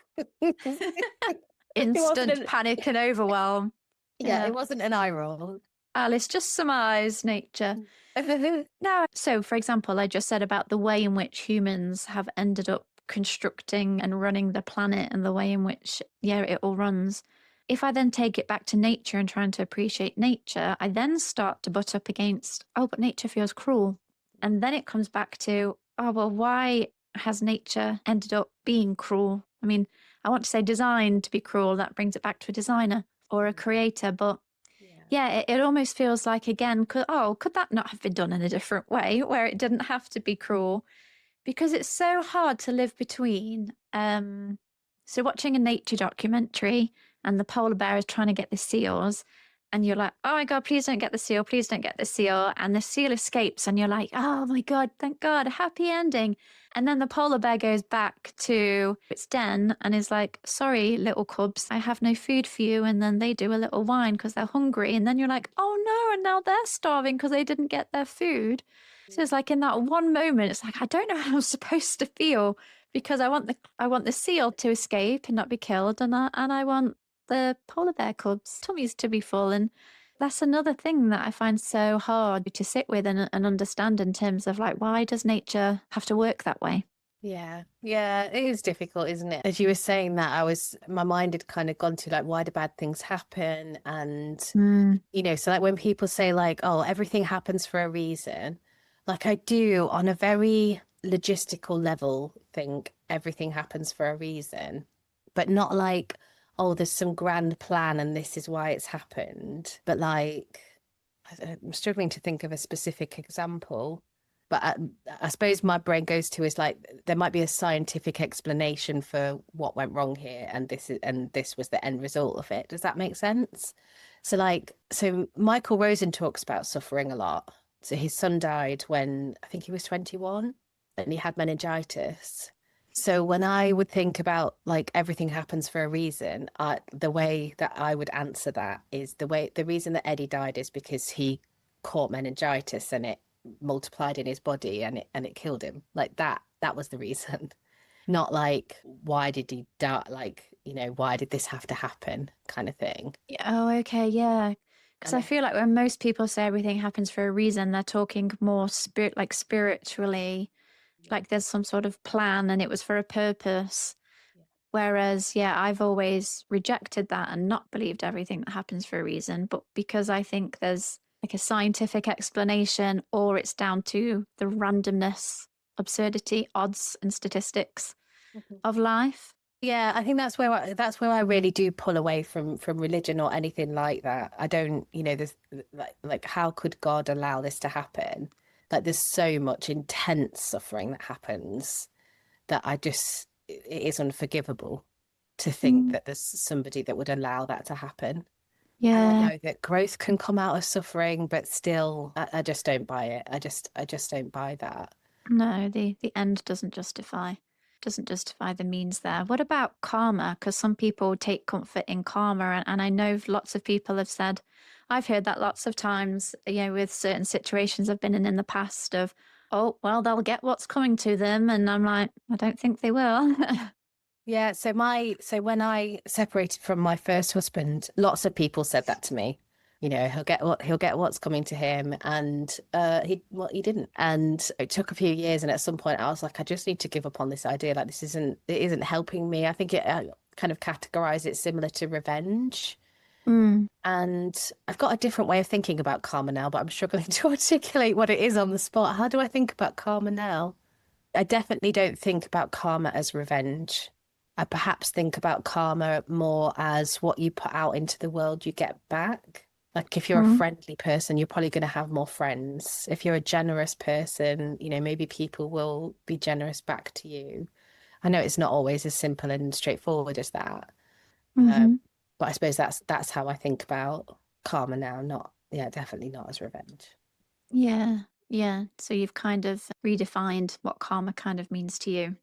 Instant panic and overwhelm. Yeah, it wasn't an eye roll. Alice, just surmise nature. No, so for example, I just said about the way in which humans have ended up constructing and running the planet and the way in which, yeah, it all runs. If I then take it back to nature and trying to appreciate nature, I then start to butt up against, oh, but nature feels cruel. And then it comes back to, oh, well, why has nature ended up being cruel? I mean, I want to say designed to be cruel. That brings it back to a designer or a creator. But yeah, it almost feels like, again, could that not have been done in a different way where it didn't have to be cruel? Because it's so hard to live between. So watching a nature documentary and the polar bear is trying to get the seals, and you're like, oh my God, please don't get the seal, please don't get the seal. And the seal escapes, and you're like, oh my God, thank God, a happy ending. And then the polar bear goes back to its den and is like, sorry, little cubs, I have no food for you. And then they do a little whine because they're hungry. And then you're like, oh no, and now they're starving because they didn't get their food. So it's like in that one moment, it's like, I don't know how I'm supposed to feel because I want the seal to escape and not be killed. And I want the polar bear cubs' tummies to be full. And that's another thing that I find so hard to sit with and understand in terms of like, why does nature have to work that way? Yeah, it is difficult, isn't it? As you were saying that, my mind had kind of gone to like, why do bad things happen? And, so like when people say like, oh, everything happens for a reason, like I do on a very logistical level think everything happens for a reason, but not like, oh, there's some grand plan and this is why it's happened. But like, I'm struggling to think of a specific example. But I suppose my brain goes to is like there might be a scientific explanation for what went wrong here, and this was the end result of it. Does that make sense? So Michael Rosen talks about suffering a lot. So his son died when I think he was 21, and he had meningitis. So when I would think about like everything happens for a reason, the way that I would answer that is the reason that Eddie died is because he caught meningitis and it multiplied in his body and it killed him. Like that was the reason. Not like why did he die, like, why did this have to happen kind of thing. Oh, okay, yeah. Because I feel like when most people say everything happens for a reason, they're talking more spiritually, like there's some sort of plan and it was for a purpose. Whereas, yeah, I've always rejected that and not believed everything that happens for a reason. But because I think there's like a scientific explanation or it's down to the randomness, absurdity, odds and statistics of life. Yeah, I think that's where I really do pull away from religion or anything like that. I don't, there's like how could God allow this to happen? Like there's so much intense suffering that happens that it is unforgivable to think that there's somebody that would allow that to happen. Yeah. And I know that growth can come out of suffering, but still, I just don't buy it. I just don't buy that. No, the end doesn't justify the means there. What about karma? Because some people take comfort in karma, and I know lots of people have said, I've heard that lots of times, with certain situations I've been in the past of, oh, well, they'll get what's coming to them. And I'm like, I don't think they will. Yeah, so when I separated from my first husband, lots of people said that to me. He'll get what's coming to him, and he didn't. And it took a few years, and at some point I was like, I just need to give up on this idea. Like it isn't helping me. I think it kind of categorize it similar to revenge. And I've got a different way of thinking about karma now, but I'm struggling to articulate what it is on the spot. How do I think about karma now? I definitely don't think about karma as revenge. I perhaps think about karma more as what you put out into the world, you get back. Like if you're a friendly person, you're probably going to have more friends. If you're a generous person, maybe people will be generous back to you. I know it's not always as simple and straightforward as that. But I suppose that's how I think about karma now. Definitely not as revenge. Yeah. Yeah. So you've kind of redefined what karma kind of means to you.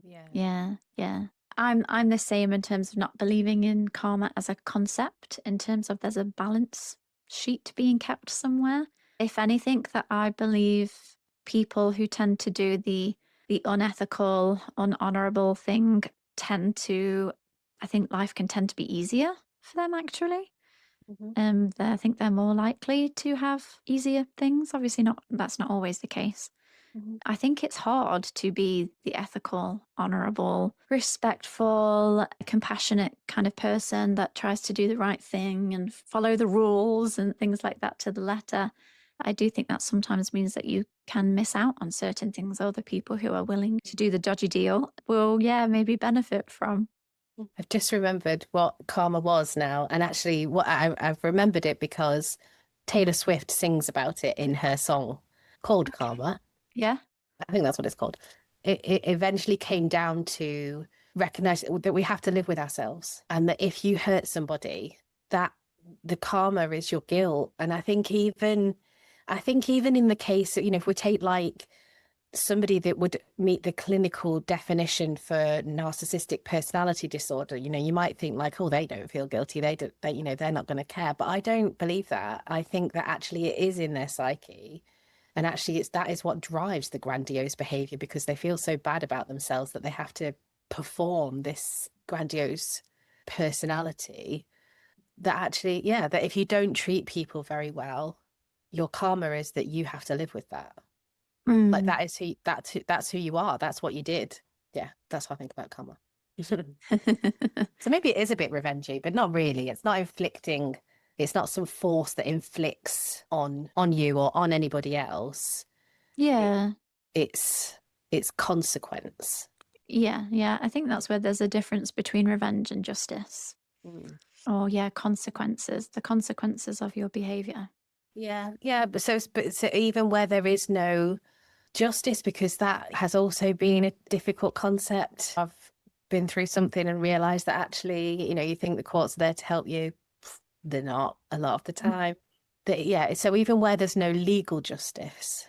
Yeah. Yeah. Yeah. I'm the same in terms of not believing in karma as a concept, in terms of there's a balance sheet being kept somewhere. If anything, that I believe people who tend to do the unethical, unhonorable thing tend to, I think life can tend to be easier for them actually. I think they're more likely to have easier things. Obviously, not that's not always the case. I think it's hard to be the ethical, honorable, respectful, compassionate kind of person that tries to do the right thing and follow the rules and things like that to the letter. I do think that sometimes means that you can miss out on certain things other people who are willing to do the dodgy deal will, yeah, maybe benefit from. I've just remembered what karma was now. And actually, I've remembered it because Taylor Swift sings about it in her song called Karma. Yeah. I think that's what it's called. It eventually came down to recognize that we have to live with ourselves, and that if you hurt somebody, that the karma is your guilt. And I think even in the case that, if we take like somebody that would meet the clinical definition for narcissistic personality disorder, you might think like, oh, they don't feel guilty, they're not going to care. But I don't believe that. I think that actually it is in their psyche, and actually that is what drives the grandiose behavior, because they feel so bad about themselves that they have to perform this grandiose personality, that actually, yeah, that if you don't treat people very well, your karma is that you have to live with that. Like that's who you are. That's what you did. Yeah, that's what I think about karma. So maybe it is a bit revengey, but not really. It's not inflicting. It's not some force that inflicts on you or on anybody else. Yeah. It's consequence. Yeah. I think that's where there's a difference between revenge and justice. Oh, yeah, consequences, the consequences of your behavior. Yeah. But so even where there is no justice, because that has also been a difficult concept. I've been through something and realized that actually, you think the courts are there to help you. They're not a lot of the time. So even where there's no legal justice,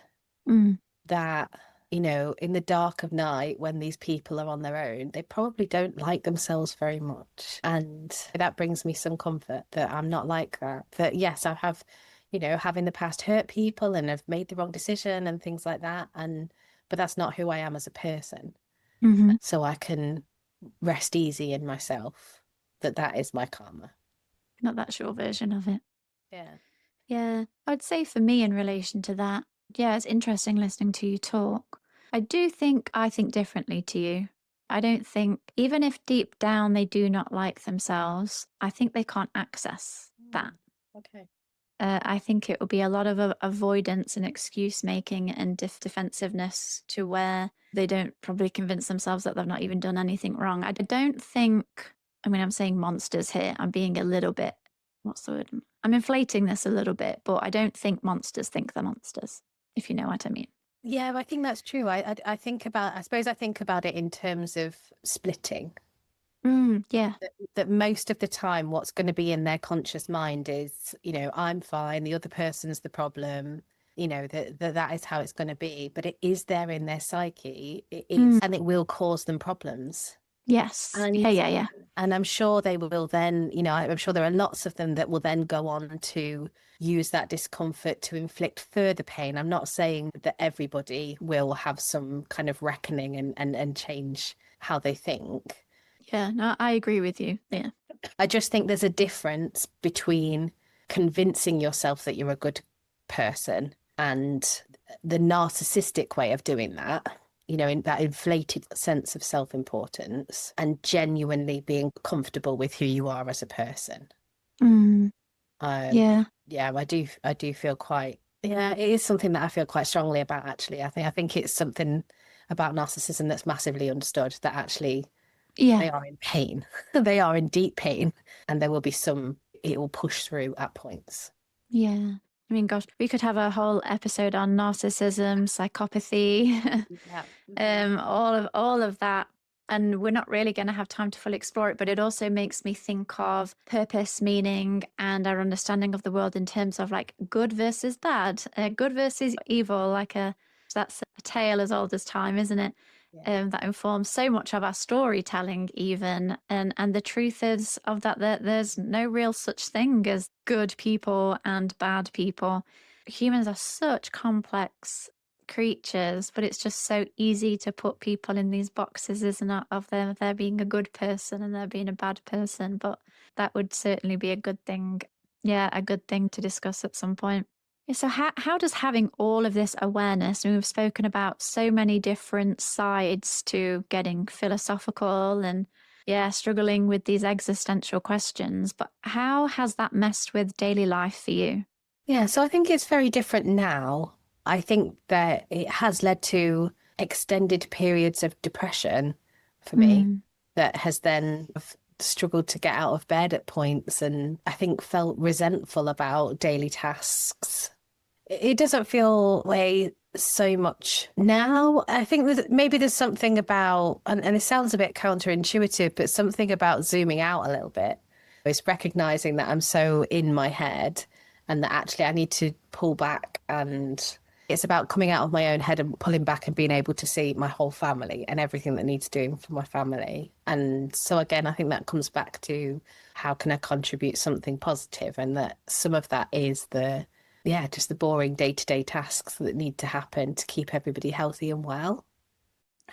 that, in the dark of night, when these people are on their own, they probably don't like themselves very much. And that brings me some comfort that I'm not like that. That yes, I have, have in the past hurt people and have made the wrong decision and things like that. But that's not who I am as a person. So I can rest easy in myself that is my karma. Not that's your version of it. Yeah. Yeah. I'd say for me in relation to that, yeah, it's interesting listening to you talk. I do think I think differently to you. I don't think, even if deep down they do not like themselves, I think they can't access that. Okay. I think it will be a lot of avoidance and excuse making and defensiveness to where they don't probably convince themselves that they've not even done anything wrong. I don't think, I'm saying monsters here. I'm being a little bit, what's the word? I'm inflating this a little bit, but I don't think monsters think they're monsters, if you know what I mean. Yeah, I think that's true. I think I suppose I think about it in terms of splitting. Yeah. That most of the time what's going to be in their conscious mind is, I'm fine, the other person's the problem, that is how it's going to be. But it is there in their psyche. It is, and it will cause them problems. Yes. Yeah. And I'm sure they will then, I'm sure there are lots of them that will then go on to use that discomfort to inflict further pain. I'm not saying that everybody will have some kind of reckoning and change how they think. Yeah, no, I agree with you. Yeah. I just think there's a difference between convincing yourself that you're a good person and the narcissistic way of doing that, in that inflated sense of self-importance, and genuinely being comfortable with who you are as a person. Yeah. Yeah, I do feel quite, yeah, it is something that I feel quite strongly about, actually. I think it's something about narcissism that's massively understood, that actually they are in pain. They are in deep pain, and there will be it will push through at points. Yeah. I mean, gosh, we could have a whole episode on narcissism, psychopathy, all of that. And we're not really going to have time to fully explore it, but it also makes me think of purpose, meaning, and our understanding of the world in terms of like good versus bad, good versus evil, like a That's a tale as old as time, isn't it? Yeah. That informs so much of our storytelling, even. And the truth is of that there's no real such thing as good people and bad people. Humans are such complex creatures, but it's just so easy to put people in these boxes, isn't it? Of them, there being a good person and there being a bad person. But that would certainly be a good thing. Yeah, a good thing to discuss at some point. Yeah, so how does having all of this awareness, and we've spoken about so many different sides to getting philosophical and yeah, struggling with these existential questions, but how has that messed with daily life for you? Yeah, so I think it's very different now. I think that it has led to extended periods of depression for me Mm, that has then struggled to get out of bed at points, and I think felt resentful about daily tasks. It doesn't feel way so much now. I think maybe there's something about, and it sounds a bit counterintuitive, but something about zooming out a little bit. It's recognizing that I'm so in my head and that actually I need to pull back, and it's about coming out of my own head and pulling back and being able to see my whole family and everything that needs doing for my family. And so again, I think that comes back to how can I contribute something positive, and that some of that is just the boring day-to-day tasks that need to happen to keep everybody healthy and well.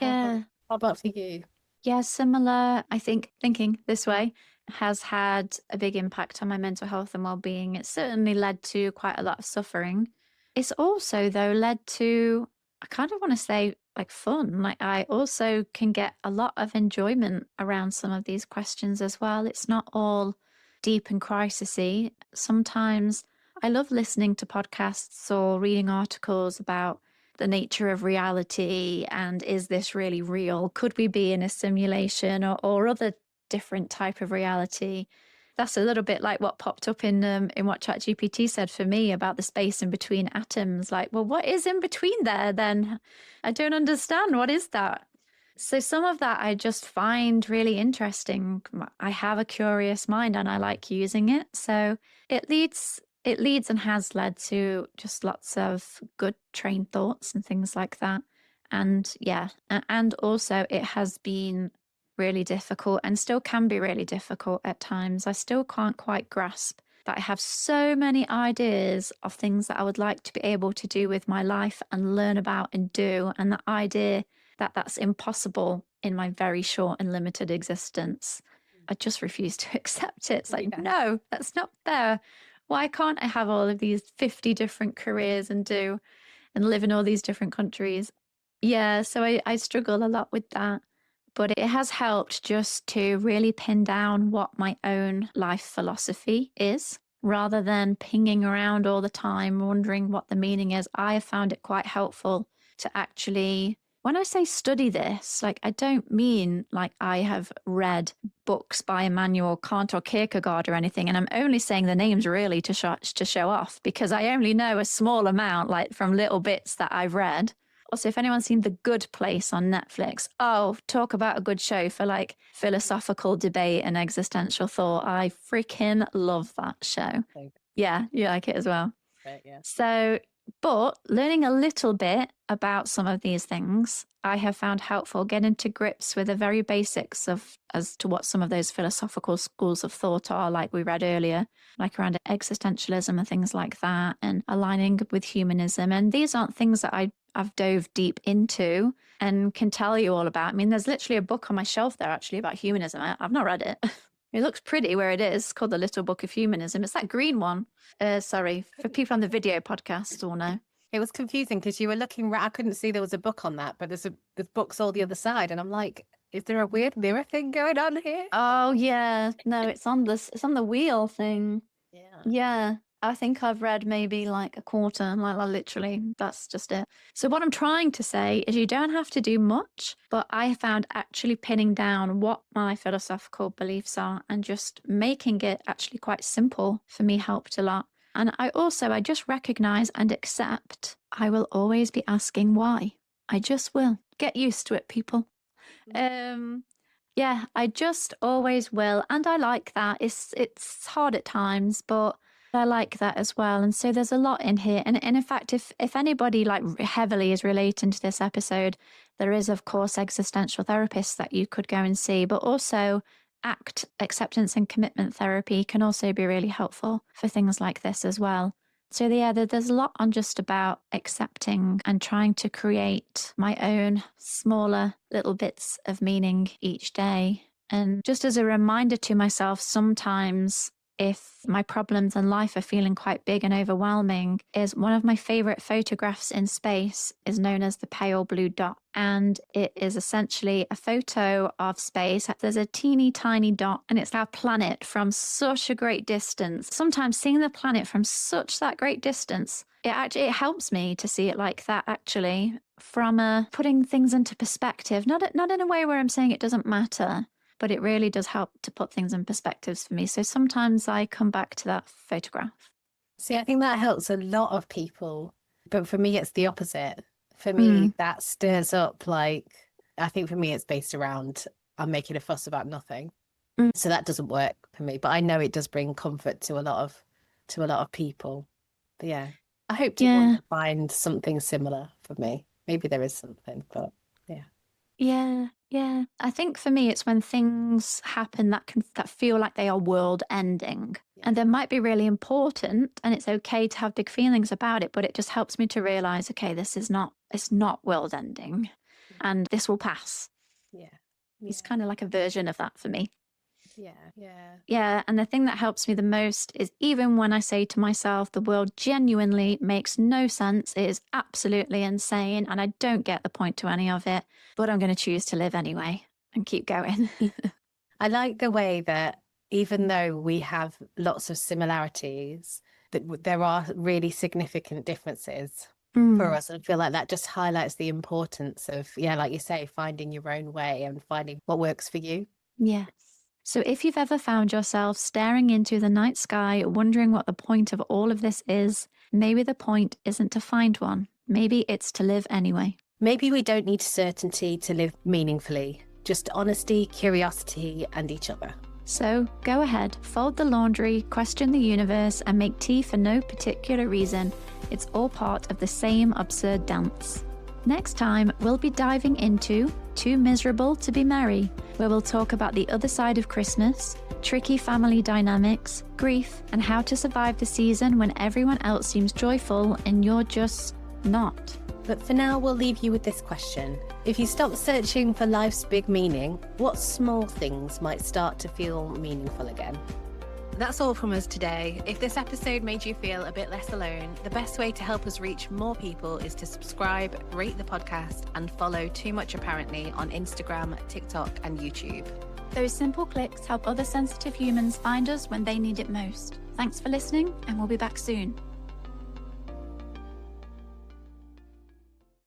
yeah. How about for you? Yeah, similar. I think thinking this way has had a big impact on my mental health and well-being. It's certainly led to quite a lot of suffering. It's also, though, led to, I kind of want to say, like fun. Like I also can get a lot of enjoyment around some of these questions as well. It's not all deep and crisisy. Sometimes I love listening to podcasts or reading articles about the nature of reality and is this really real? Could we be in a simulation or other different type of reality? That's a little bit like what popped up in what ChatGPT said for me about the space in between atoms. Like, well, what is in between there then? I don't understand. What is that? So some of that I just find really interesting. I have a curious mind and I like using it. So it leads and has led to just lots of good trained thoughts and things like that. And yeah, and also it has been really difficult and still can be really difficult at times. I still can't quite grasp that I have so many ideas of things that I would like to be able to do with my life and learn about and do. And the idea that that's impossible in my very short and limited existence, I just refuse to accept it. It's like, Yeah. no, that's not fair. Why can't I have all of these 50 different careers and live in all these different countries? Yeah, so I struggle a lot with that. But it has helped just to really pin down what my own life philosophy is rather than pinging around all the time, wondering what the meaning is. I have found it quite helpful to actually, when I say study this, like I don't mean like I have read books by Immanuel Kant or Kierkegaard or anything. And I'm only saying the names really to show off because I only know a small amount, like from little bits that I've read. Also, if anyone's seen The Good Place on Netflix, oh, talk about a good show for like philosophical debate and existential thought. I freaking love that show. Yeah, you like it as well. Yeah. So, but learning a little bit about some of these things, I have found helpful getting to grips with the very basics of as to what some of those philosophical schools of thought are, like we read earlier, like around existentialism and things like that, and aligning with humanism. And these aren't things that I've dove deep into and can tell you all about. I mean, there's literally a book on my shelf there actually about humanism. I've not read it. It looks pretty where it is. It's called The Little Book of Humanism. It's that green one. Sorry, for people on the video podcast or no. It was confusing because you were looking I couldn't see there was a book on that, but there's books all the other side, and I'm like, is there a weird mirror thing going on here? Oh yeah, no, it's on the wheel thing. Yeah. Yeah, I think I've read maybe like a quarter, like literally, that's just it. So what I'm trying to say is you don't have to do much, but I found actually pinning down what my philosophical beliefs are and just making it actually quite simple for me helped a lot. And I just recognize and accept I will always be asking why. I just will. Get used to it, people. Um, yeah, I just always will, and I like that. It's hard at times, but They're like that as well. And so there's a lot in here. And in fact, if anybody like heavily is relating to this episode, there is, of course, existential therapists that you could go and see, but also ACT, acceptance and commitment therapy, can also be really helpful for things like this as well. So yeah, there's a lot on just about accepting and trying to create my own smaller little bits of meaning each day. And just as a reminder to myself, sometimes if my problems in life are feeling quite big and overwhelming, is one of my favorite photographs in space is known as the pale blue dot. And it is essentially a photo of space. There's a teeny tiny dot and it's our planet from such a great distance. Sometimes seeing the planet from such that great distance, it helps me to see it like that, actually, from putting things into perspective. Not in a way where I'm saying it doesn't matter, but it really does help to put things in perspectives for me. So sometimes I come back to that photograph. See, I think that helps a lot of people. But for me, it's the opposite. For me, that stirs up, like, I think for me, it's based around I'm making a fuss about nothing. So that doesn't work for me. But I know it does bring comfort to a lot of people. But yeah, I hope to find something similar for me. Maybe there is something, but yeah. Yeah. I think for me, it's when things happen that feel like they are world ending. And they might be really important, and it's okay to have big feelings about it, but it just helps me to realize, okay, it's not world ending, and this will pass. Yeah. It's kind of like a version of that for me. Yeah. Yeah. And the thing that helps me the most is even when I say to myself, the world genuinely makes no sense, it is absolutely insane, and I don't get the point to any of it, but I'm going to choose to live anyway and keep going. I like the way that even though we have lots of similarities, that there are really significant differences for us. And I feel like that just highlights the importance of, like you say, finding your own way and finding what works for you. Yes. So if you've ever found yourself staring into the night sky, wondering what the point of all of this is, maybe the point isn't to find one. Maybe it's to live anyway. Maybe we don't need certainty to live meaningfully, just honesty, curiosity, and each other. So go ahead, fold the laundry, question the universe, and make tea for no particular reason. It's all part of the same absurd dance. Next time, we'll be diving into Too Miserable to Be Merry, where we'll talk about the other side of Christmas, tricky family dynamics, grief, and how to survive the season when everyone else seems joyful and you're just not. But for now, we'll leave you with this question. If you stop searching for life's big meaning, what small things might start to feel meaningful again? That's all from us today. If this episode made you feel a bit less alone, the best way to help us reach more people is to subscribe, rate the podcast, and follow Too Much Apparently on Instagram, TikTok, and YouTube. Those simple clicks help other sensitive humans find us when they need it most. Thanks for listening, and we'll be back soon.